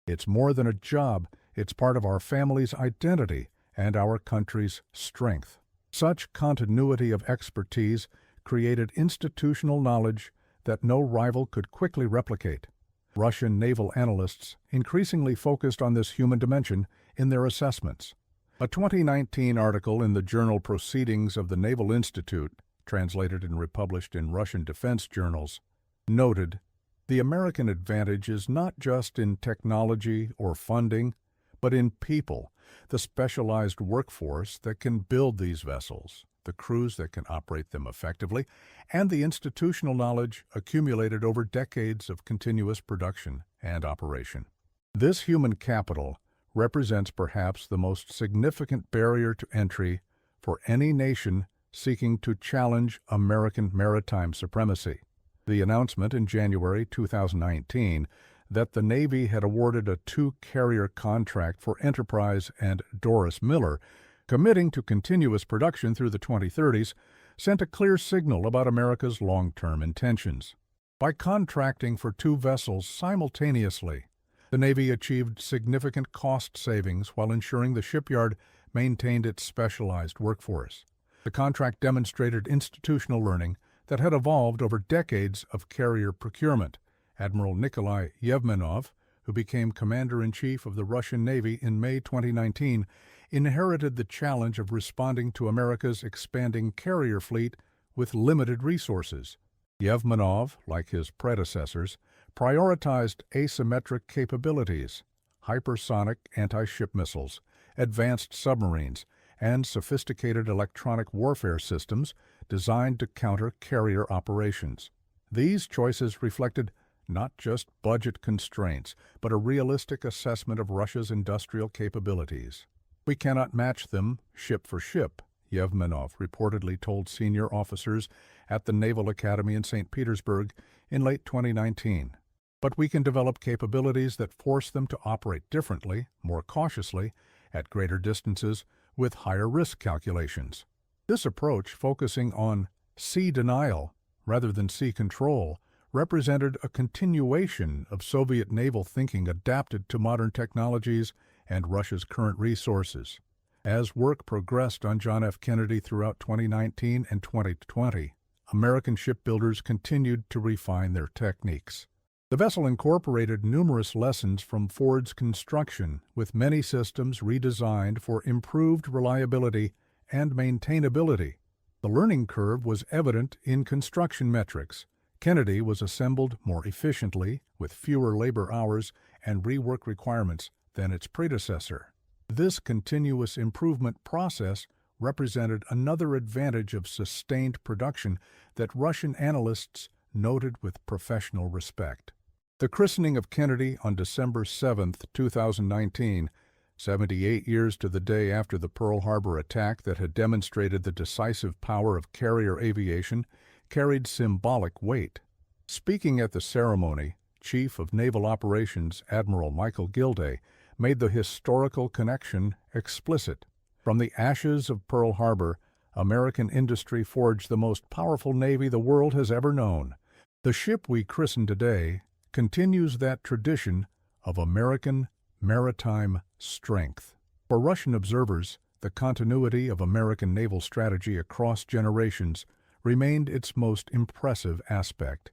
It's more than a job, it's part of our family's identity and our country's strength. Such continuity of expertise created institutional knowledge that no rival could quickly replicate. Russian naval analysts increasingly focused on this human dimension in their assessments. A 2019 article in the journal Proceedings of the Naval Institute, translated and republished in Russian defense journals, noted, "The American advantage is not just in technology or funding, but in people, the specialized workforce that can build these vessels, the crews that can operate them effectively, and the institutional knowledge accumulated over decades of continuous production and operation." This human capital represents perhaps the most significant barrier to entry for any nation seeking to challenge American maritime supremacy. The announcement in January 2019 that the Navy had awarded a 2-carrier contract for Enterprise and Doris Miller, committing to continuous production through the 2030s, sent a clear signal about America's long-term intentions. By contracting for 2 vessels simultaneously, the Navy achieved significant cost savings while ensuring the shipyard maintained its specialized workforce. The contract demonstrated institutional learning that had evolved over decades of carrier procurement. Admiral Nikolai Yevmenov, who became Commander-in-Chief of the Russian Navy in May 2019, inherited the challenge of responding to America's expanding carrier fleet with limited resources. Yevmenov, like his predecessors, prioritized asymmetric capabilities, hypersonic anti-ship missiles, advanced submarines, and sophisticated electronic warfare systems designed to counter carrier operations. These choices reflected not just budget constraints, but a realistic assessment of Russia's industrial capabilities. "We cannot match them ship for ship," Yevmenov reportedly told senior officers at the Naval Academy in St. Petersburg in late 2019. "But we can develop capabilities that force them to operate differently, more cautiously, at greater distances, with higher risk calculations." This approach, focusing on sea denial rather than sea control, represented a continuation of Soviet naval thinking adapted to modern technologies and Russia's current resources. As work progressed on John F. Kennedy throughout 2019 and 2020, American shipbuilders continued to refine their techniques. The vessel incorporated numerous lessons from Ford's construction, with many systems redesigned for improved reliability and maintainability. The learning curve was evident in construction metrics. Kennedy was assembled more efficiently, with fewer labor hours and rework requirements than its predecessor. This continuous improvement process represented another advantage of sustained production that Russian analysts noted with professional respect. The christening of Kennedy on December 7, 2019, 78 years to the day after the Pearl Harbor attack that had demonstrated the decisive power of carrier aviation, carried symbolic weight. Speaking at the ceremony, Chief of Naval Operations Admiral Michael Gilday made the historical connection explicit. From the ashes of Pearl Harbor, American industry forged the most powerful navy the world has ever known. The ship we christen today continues that tradition of American maritime strength. For Russian observers, the continuity of American naval strategy across generations remained its most impressive aspect.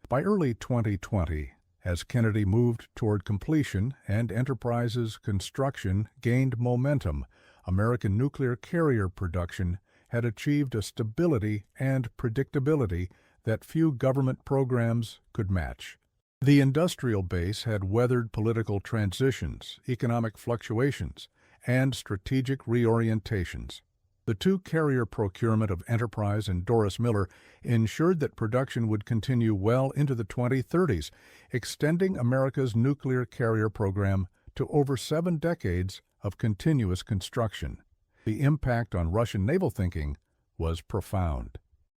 By early 2020, as Kennedy moved toward completion and Enterprise's construction gained momentum, American nuclear carrier production had achieved a stability and predictability that few government programs could match. The industrial base had weathered political transitions, economic fluctuations, and strategic reorientations. The two-carrier procurement of Enterprise and Doris Miller ensured that production would continue well into the 2030s, extending America's nuclear carrier program to over 7 decades of continuous construction. The impact on Russian naval thinking was profound.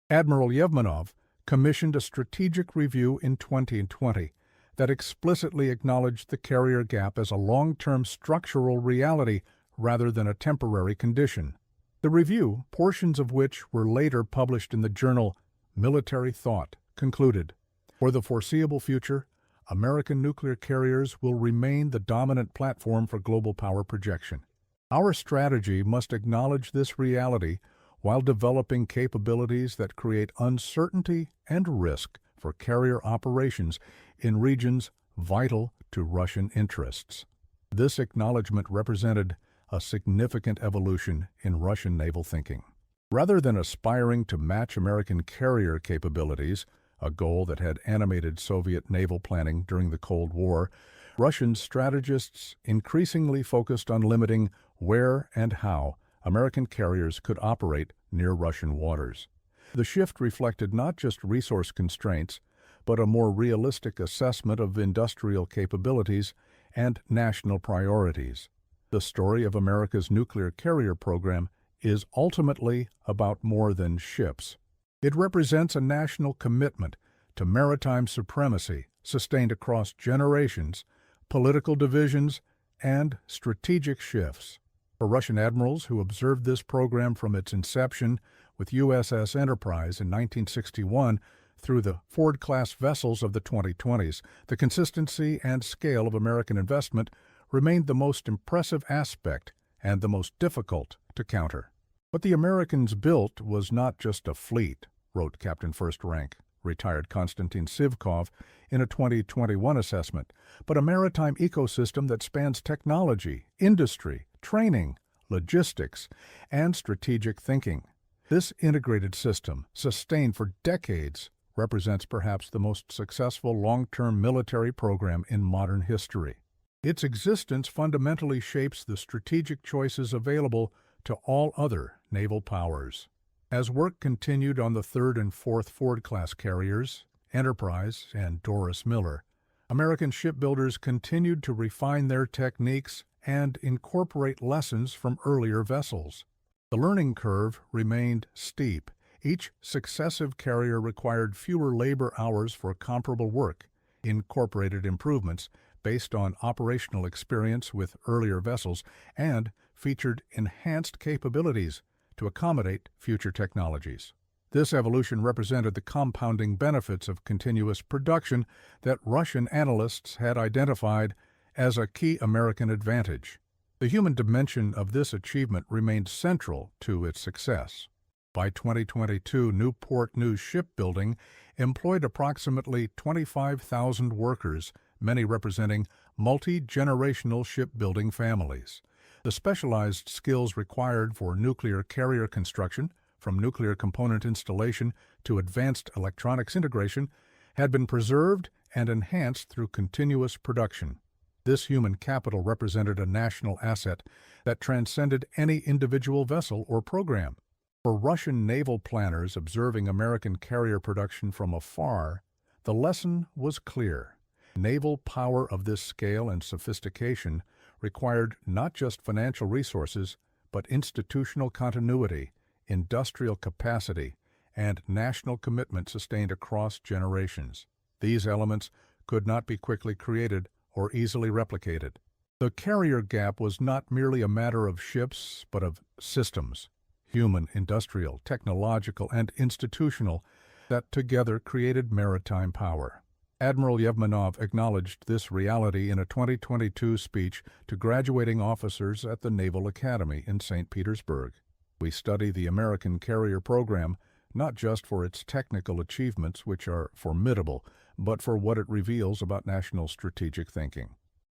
Admiral Yevmenov commissioned a strategic review in 2020 that explicitly acknowledged the carrier gap as a long-term structural reality rather than a temporary condition. The review, portions of which were later published in the journal Military Thought, concluded, "For the foreseeable future, American nuclear carriers will remain the dominant platform for global power projection. Our strategy must acknowledge this reality while developing capabilities that create uncertainty and risk for carrier operations in regions vital to Russian interests." This acknowledgment represented a significant evolution in Russian naval thinking. Rather than aspiring to match American carrier capabilities, a goal that had animated Soviet naval planning during the Cold War, Russian strategists increasingly focused on limiting where and how American carriers could operate near Russian waters. The shift reflected not just resource constraints, but a more realistic assessment of industrial capabilities and national priorities. The story of America's nuclear carrier program is ultimately about more than ships. It represents a national commitment to maritime supremacy sustained across generations, political divisions, and strategic shifts. For Russian admirals who observed this program from its inception with USS Enterprise in 1961 through the Ford-class vessels of the 2020s, the consistency and scale of American investment remained the most impressive aspect and the most difficult to counter. What the Americans built was not just a fleet, wrote Captain First Rank, retired Konstantin Sivkov, in a 2021 assessment, but a maritime ecosystem that spans technology, industry, training, logistics, and strategic thinking. This integrated system, sustained for decades, represents perhaps the most successful long-term military program in modern history. Its existence fundamentally shapes the strategic choices available to all other naval powers. As work continued on the third and fourth Ford-class carriers, Enterprise and Doris Miller, American shipbuilders continued to refine their techniques and incorporate lessons from earlier vessels. The learning curve remained steep. Each successive carrier required fewer labor hours for comparable work, incorporated improvements based on operational experience with earlier vessels, and featured enhanced capabilities to accommodate future technologies. This evolution represented the compounding benefits of continuous production that Russian analysts had identified as a key American advantage. The human dimension of this achievement remained central to its success. By 2022, Newport News Shipbuilding employed approximately 25,000 workers, many representing multi-generational shipbuilding families. The specialized skills required for nuclear carrier construction, from nuclear component installation to advanced electronics integration, had been preserved and enhanced through continuous production. This human capital represented a national asset that transcended any individual vessel or program. For Russian naval planners observing American carrier production from afar, the lesson was clear. Naval power of this scale and sophistication required not just financial resources, but institutional continuity, industrial capacity, and national commitment sustained across generations. These elements could not be quickly created or easily replicated. The carrier gap was not merely a matter of ships, but of systems, human, industrial, technological, and institutional, that together created maritime power. Admiral Yevmenov acknowledged this reality in a 2022 speech to graduating officers at the Naval Academy in St. Petersburg. We study the American carrier program not just for its technical achievements, which are formidable, but for what it reveals about national strategic thinking.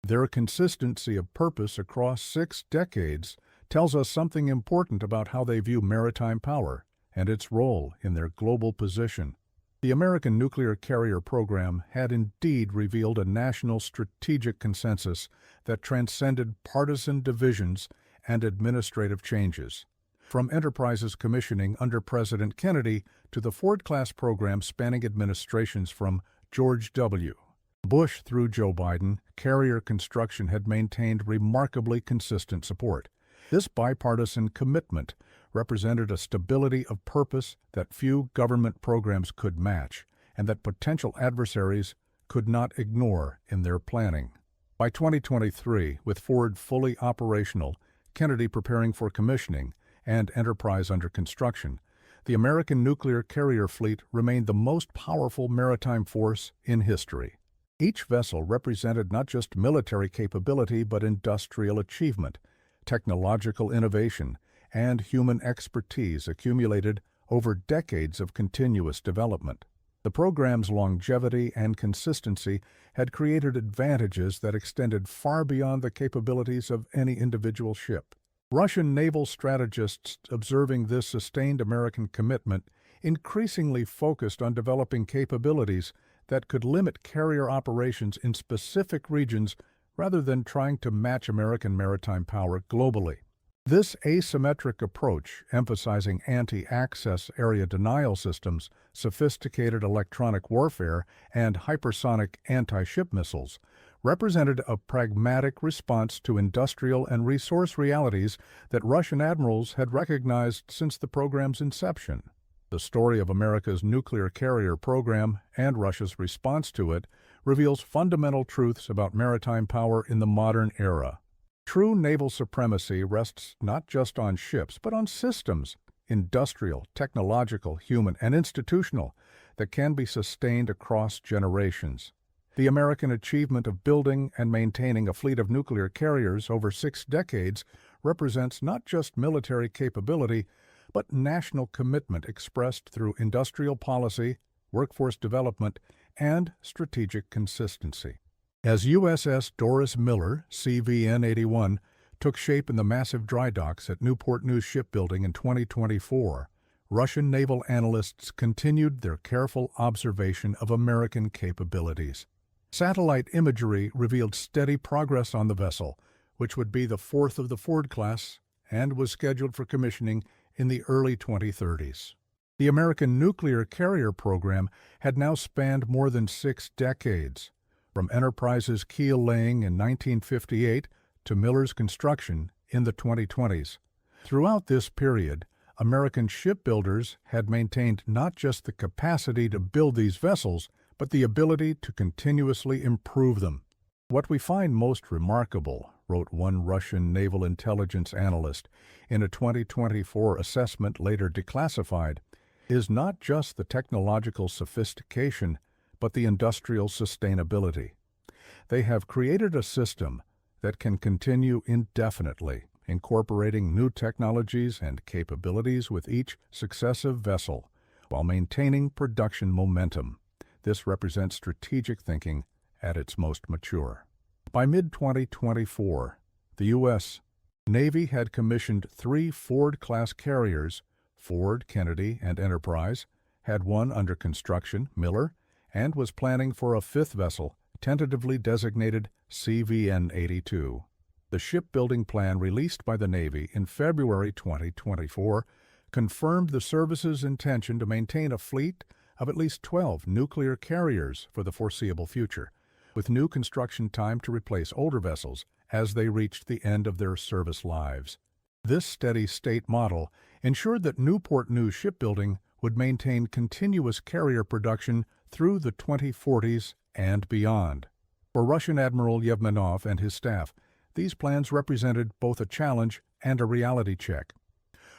Their consistency of purpose across 6 decades tells us something important about how they view maritime power and its role in their global position. The American nuclear carrier program had indeed revealed a national strategic consensus that transcended partisan divisions and administrative changes. From Enterprise's commissioning under President Kennedy to the Ford-class program spanning administrations from George W. Bush through Joe Biden, carrier construction had maintained remarkably consistent support. This bipartisan commitment represented a stability of purpose that few government programs could match, and that potential adversaries could not ignore in their planning. By 2023, with Ford fully operational, Kennedy preparing for commissioning, and Enterprise under construction, the American nuclear carrier fleet remained the most powerful maritime force in history. Each vessel represented not just military capability but industrial achievement, technological innovation, and human expertise accumulated over decades of continuous development. The program's longevity and consistency had created advantages that extended far beyond the capabilities of any individual ship. Russian naval strategists, observing this sustained American commitment, increasingly focused on developing capabilities that could limit carrier operations in specific regions rather than trying to match American maritime power globally. This asymmetric approach, emphasizing anti-access area denial systems, sophisticated electronic warfare, and hypersonic anti-ship missiles, represented a pragmatic response to industrial and resource realities that Russian admirals had recognized since the program's inception. The story of America's nuclear carrier program and Russia's response to it reveals fundamental truths about maritime power in the modern era. True naval supremacy rests not just on ships, but on systems, industrial, technological, human, and institutional, that can be sustained across generations. The American achievement of building and maintaining a fleet of nuclear carriers over 6 decades represents not just military capability, but national commitment expressed through industrial policy, workforce development, and strategic consistency. As USS Doris Miller, CVN-81, took shape in the massive dry docks at Newport News Shipbuilding in 2024, Russian naval analysts continued their careful observation of American capabilities. Satellite imagery revealed steady progress on the vessel, which would be the fourth of the Ford class and was scheduled for commissioning in the early 2030s. The American nuclear carrier program had now spanned more than 6 decades, from Enterprise's keel laying in 1958 to Miller's construction in the 2020s. Throughout this period, American shipbuilders had maintained not just the capacity to build these vessels, but the ability to continuously improve them. What we find most remarkable, wrote one Russian naval intelligence analyst in a 2024 assessment later declassified, is not just the technological sophistication, but the industrial sustainability. They have created a system that can continue indefinitely, incorporating new technologies and capabilities with each successive vessel, while maintaining production momentum. This represents strategic thinking at its most mature. By mid-2024, the U.S. Navy had commissioned 3 Ford-class carriers, Ford, Kennedy, and Enterprise, had one under construction, Miller, and was planning for a 5th vessel, tentatively designated CVN-82. The shipbuilding plan released by the Navy in February 2024 confirmed the service's intention to maintain a fleet of at least 12 nuclear carriers for the foreseeable future, with new construction time to replace older vessels as they reached the end of their service lives. This steady-state model ensured that Newport News Shipbuilding would maintain continuous carrier production through the 2040s and beyond. For Russian Admiral Yevmenov and his staff, these plans represented both a challenge and a reality check.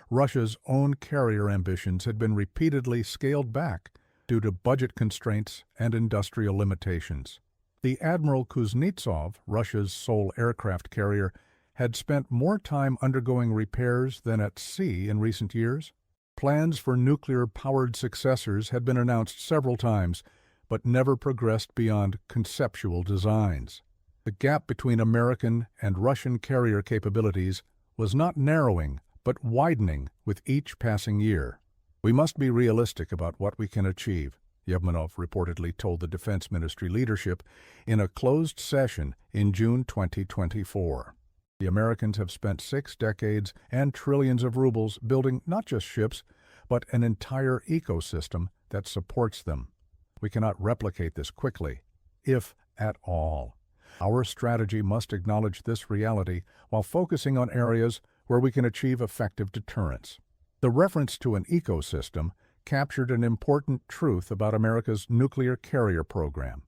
Russia's own carrier ambitions had been repeatedly scaled back due to budget constraints and industrial limitations. The Admiral Kuznetsov, Russia's sole aircraft carrier, had spent more time undergoing repairs than at sea in recent years. Plans for nuclear-powered successors had been announced several times, but never progressed beyond conceptual designs. The gap between American and Russian carrier capabilities was not narrowing, but widening with each passing year. We must be realistic about what we can achieve. Yevmenov reportedly told the Defense Ministry leadership in a closed session in June 2024. The Americans have spent 6 decades and trillions of rubles building not just ships, but an entire ecosystem that supports them. We cannot replicate this quickly, if at all. Our strategy must acknowledge this reality while focusing on areas where we can achieve effective deterrence. The reference to an ecosystem captured an important truth about America's nuclear carrier program.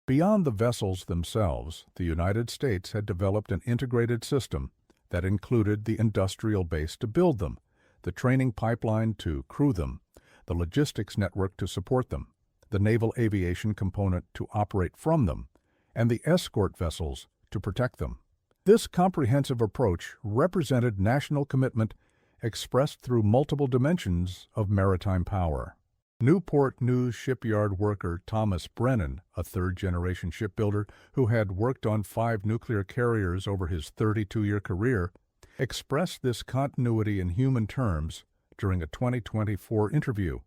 Beyond the vessels themselves, the United States had developed an integrated system that included the industrial base to build them, the training pipeline to crew them, the logistics network to support them, the naval aviation component to operate from them, and the escort vessels to protect them. This comprehensive approach represented national commitment expressed through multiple dimensions of maritime power. Newport News shipyard worker Thomas Brennan, a third-generation shipbuilder who had worked on 5 nuclear carriers over his 32-year career, expressed this continuity in human terms during a 2024 interview.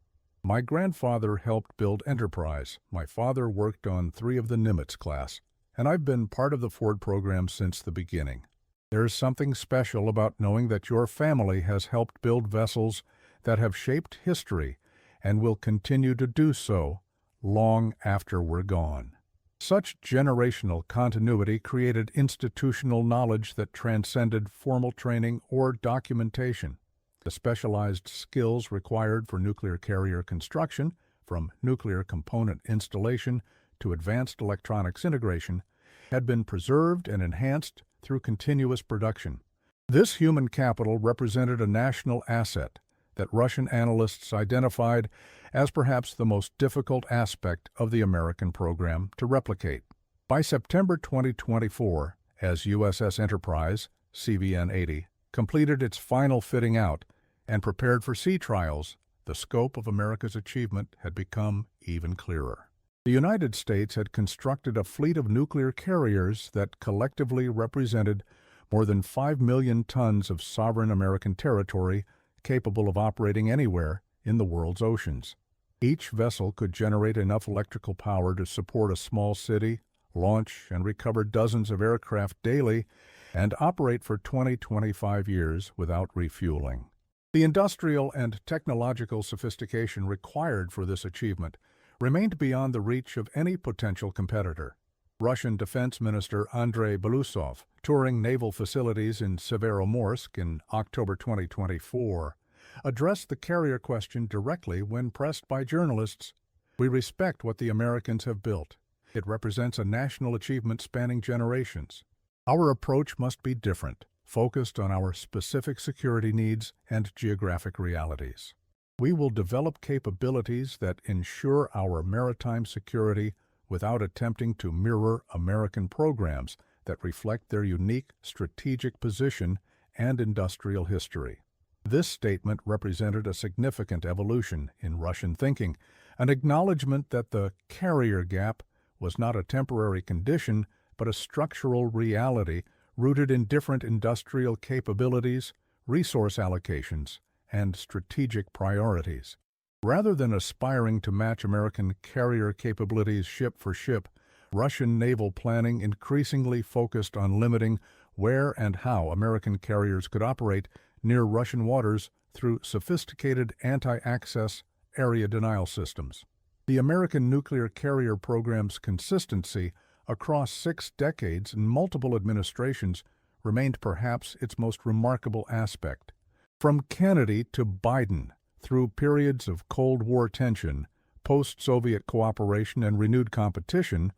"My grandfather helped build Enterprise. My father worked on 3 of the Nimitz class, and I've been part of the Ford program since the beginning. There's something special about knowing that your family has helped build vessels that have shaped history and will continue to do so long after we're gone." Such generational continuity created institutional knowledge that transcended formal training or documentation. The specialized skills required for nuclear carrier construction, from nuclear component installation to advanced electronics integration, had been preserved and enhanced through continuous production. This human capital represented a national asset that Russian analysts identified as perhaps the most difficult aspect of the American program to replicate. By September 2024, as USS Enterprise, CVN-80, completed its final fitting out and prepared for sea trials, the scope of America's achievement had become even clearer. The United States had constructed a fleet of nuclear carriers that collectively represented more than 5 million tons of sovereign American territory capable of operating anywhere in the world's oceans. Each vessel could generate enough electrical power to support a small city, launch and recover dozens of aircraft daily, and operate for 20-25 years without refueling. The industrial and technological sophistication required for this achievement remained beyond the reach of any potential competitor. Russian Defense Minister Andrei Belousov, touring naval facilities in Severomorsk in October 2024, addressed the carrier question directly when pressed by journalists. "We respect what the Americans have built. It represents a national achievement spanning generations. Our approach must be different, focused on our specific security needs and geographic realities. We will develop capabilities that ensure our maritime security without attempting to mirror American programs that reflect their unique strategic position and industrial history." This statement represented a significant evolution in Russian thinking, an acknowledgement that the carrier gap was not a temporary condition but a structural reality rooted in different industrial capabilities, resource allocations, and strategic priorities. Rather than aspiring to match American carrier capabilities ship for ship, Russian naval planning increasingly focused on limiting where and how American carriers could operate near Russian waters through sophisticated anti-access area denial systems. The American nuclear carrier program's consistency across 6 decades and multiple administrations remained perhaps its most remarkable aspect. From Kennedy to Biden, through periods of Cold War tension, post-Soviet cooperation, and renewed competition,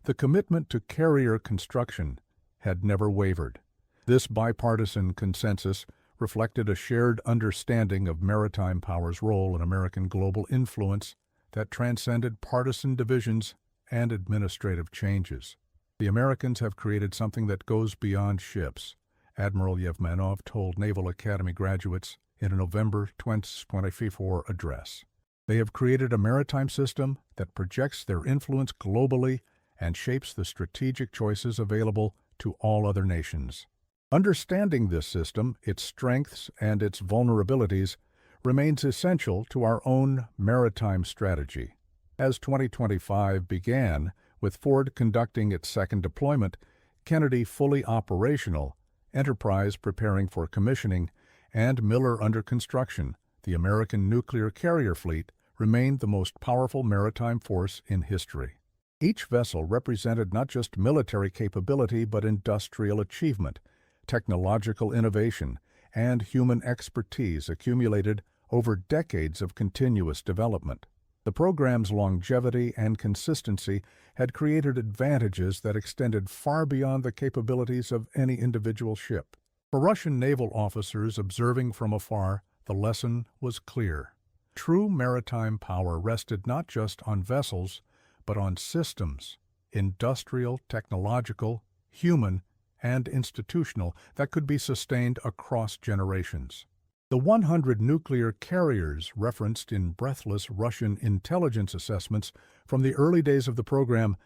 the commitment to carrier construction had never wavered. This bipartisan consensus reflected a shared understanding of maritime power's role in American global influence that transcended partisan divisions and administrative changes. "The Americans have created something that goes beyond ships," Admiral Yevmenov told Naval Academy graduates in a November 2024 address. "They have created a maritime system that projects their influence globally and shapes the strategic choices available to all other nations." Understanding this system, its strengths and its vulnerabilities, remains essential to our own maritime strategy. As 2025 began, with Ford conducting its second deployment, Kennedy fully operational, Enterprise preparing for commissioning, and Miller under construction, the American nuclear carrier fleet remained the most powerful maritime force in history. Each vessel represented not just military capability but industrial achievement, technological innovation, and human expertise accumulated over decades of continuous development. The program's longevity and consistency had created advantages that extended far beyond the capabilities of any individual ship. For Russian naval officers observing from afar, the lesson was clear. True maritime power rested not just on vessels, but on systems, industrial, technological, human, and institutional, that could be sustained across generations. The 100 nuclear carriers referenced in breathless Russian intelligence assessments from the early days of the program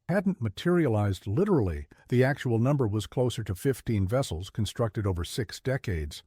hadn't materialized literally. The actual number was closer to 15 vessels constructed over 6 decades.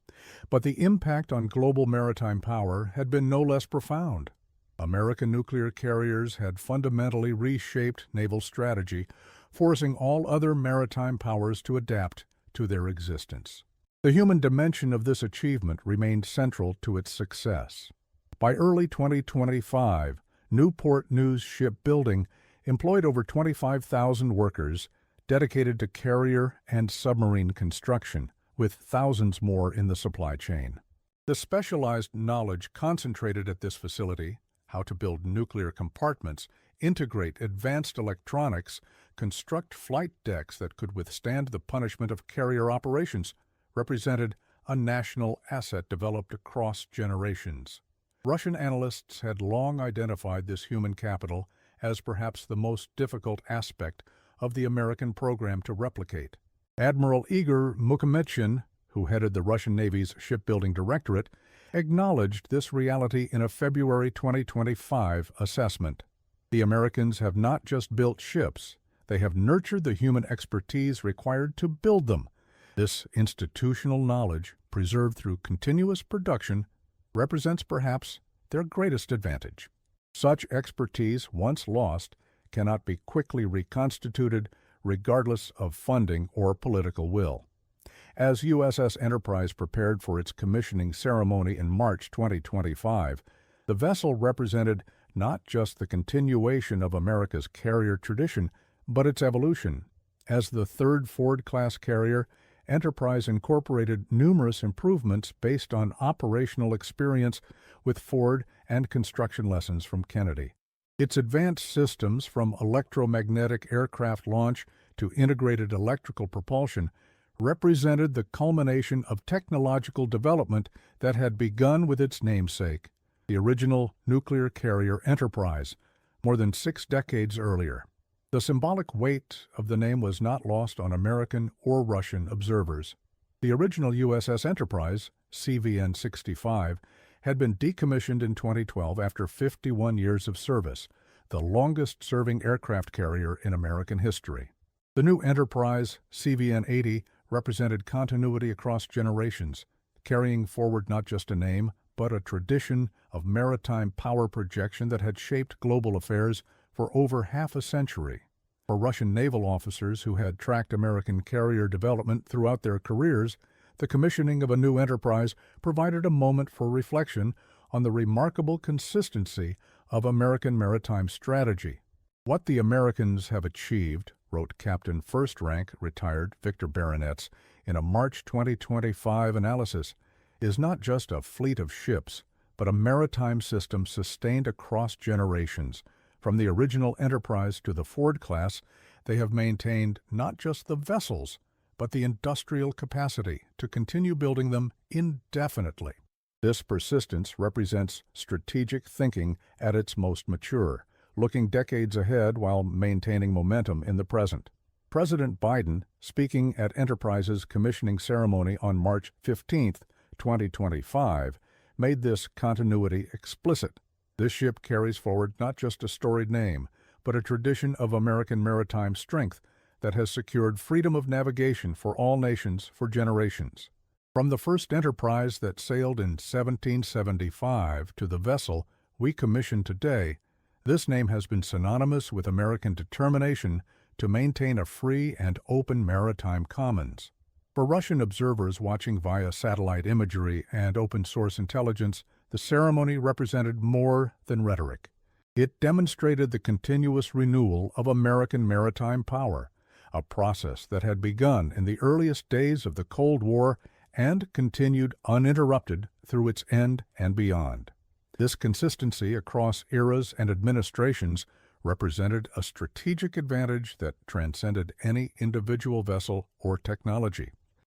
But the impact on global maritime power had been no less profound. American nuclear carriers had fundamentally reshaped naval strategy, forcing all other maritime powers to adapt to their existence. The human dimension of this achievement remained central to its success. By early 2025, Newport News Shipbuilding employed over 25,000 workers dedicated to carrier and submarine construction, with thousands more in the supply chain. The specialized knowledge concentrated at this facility, how to build nuclear compartments, integrate advanced electronics, construct flight decks that could withstand the punishment of carrier operations, represented a national asset developed across generations. Russian analysts had long identified this human capital as perhaps the most difficult aspect of the American program to replicate. Admiral Igor Mukhamedyan, who headed the Russian Navy's shipbuilding directorate, acknowledged this reality in a February 2025 assessment. The Americans have not just built ships, they have nurtured the human expertise required to build them. This institutional knowledge, preserved through continuous production, represents perhaps their greatest advantage. Such expertise, once lost, cannot be quickly reconstituted regardless of funding or political will. As USS Enterprise prepared for its commissioning ceremony in March 2025, the vessel represented not just the continuation of America's carrier tradition, but its evolution. As the third Ford-class carrier, Enterprise incorporated numerous improvements based on operational experience with Ford and construction lessons from Kennedy. Its advanced systems, from electromagnetic aircraft launch to integrated electrical propulsion, represented the culmination of technological development that had begun with its namesake, the original nuclear carrier Enterprise, more than 6 decades earlier. The symbolic weight of the name was not lost on American or Russian observers. The original USS Enterprise, CVN-65, had been decommissioned in 2012 after 51 years of service, the longest-serving aircraft carrier in American history. The new Enterprise, CVN-80, represented continuity across generations, carrying forward not just a name, but a tradition of maritime power projection that had shaped global affairs for over half a century. For Russian naval officers who had tracked American carrier development throughout their careers, the commissioning of a new Enterprise provided a moment for reflection on the remarkable consistency of American maritime strategy. What the Americans have achieved, wrote Captain First Rank retired Victor Baronets in a March 2025 analysis, is not just a fleet of ships, but a maritime system sustained across generations. From the original Enterprise to the Ford class, they have maintained not just the vessels, but the industrial capacity to continue building them indefinitely. This persistence represents strategic thinking at its most mature, looking decades ahead while maintaining momentum in the present. President Biden, speaking at Enterprise's commissioning ceremony on March 15, 2025, made this continuity explicit. This ship carries forward not just a storied name, but a tradition of American maritime strength that has secured freedom of navigation for all nations for generations. From the first Enterprise that sailed in 1775 to the vessel we commission today, This name has been synonymous with American determination to maintain a free and open maritime commons. For Russian observers watching via satellite imagery and open-source intelligence, the ceremony represented more than rhetoric. It demonstrated the continuous renewal of American maritime power, a process that had begun in the earliest days of the Cold War and continued uninterrupted through its end and beyond. This consistency across eras and administrations represented a strategic advantage that transcended any individual vessel or technology.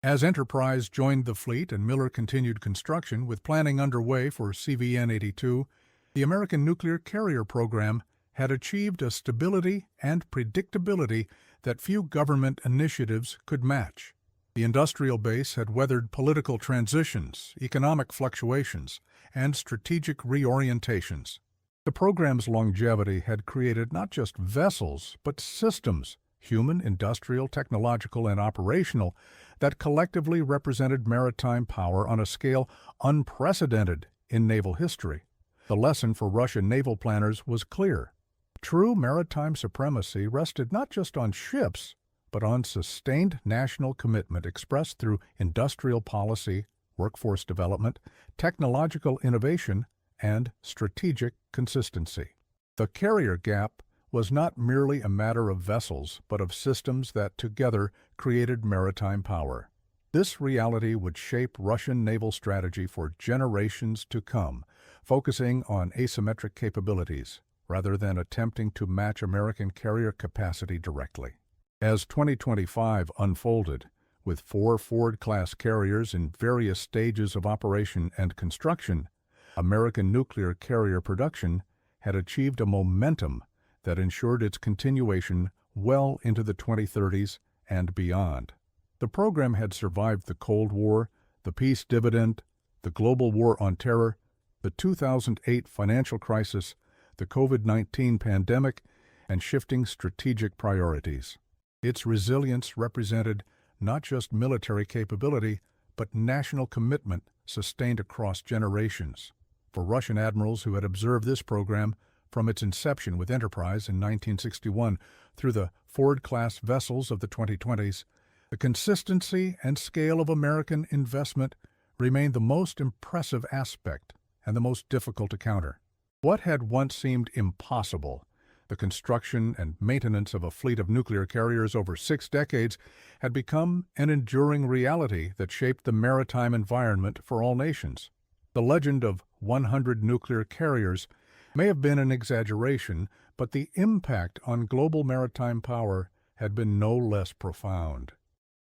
As Enterprise joined the fleet and Miller continued construction with planning underway for CVN-82, the American nuclear carrier program had achieved a stability and predictability that few government initiatives could match. The industrial base had weathered political transitions, economic fluctuations, and strategic reorientations. The program's longevity had created not just vessels, but systems, human, industrial, technological, and operational, that collectively represented maritime power on a scale unprecedented in naval history. The lesson for Russian naval planners was clear. True maritime supremacy rested not just on ships, but on sustained national commitment expressed through industrial policy, workforce development, technological innovation, and strategic consistency. The carrier gap was not merely a matter of vessels, but of systems that together created maritime power. This reality would shape Russian naval strategy for generations to come, focusing on asymmetric capabilities rather than attempting to match American carrier capacity directly. As 2025 unfolded, with 4 Ford-class carriers in various stages of operation and construction, American nuclear carrier production had achieved a momentum that ensured its continuation well into the 2030s and beyond. The program had survived the Cold War, the peace dividend, the global war on terror, the 2008 financial crisis, the COVID-19 pandemic, and shifting strategic priorities. Its resilience represented not just military capability, but national commitment sustained across generations. For Russian admirals who had observed this program from its inception with Enterprise in 1961 through the Ford-class vessels of the 2020s, the consistency and scale of American investment remained the most impressive aspect and the most difficult to counter. What had once seemed impossible, the construction and maintenance of a fleet of nuclear carriers over 6 decades, had become an enduring reality that shaped the maritime environment for all nations. The legend of 100 nuclear carriers may have been an exaggeration, but the impact on global maritime power had been no less profound.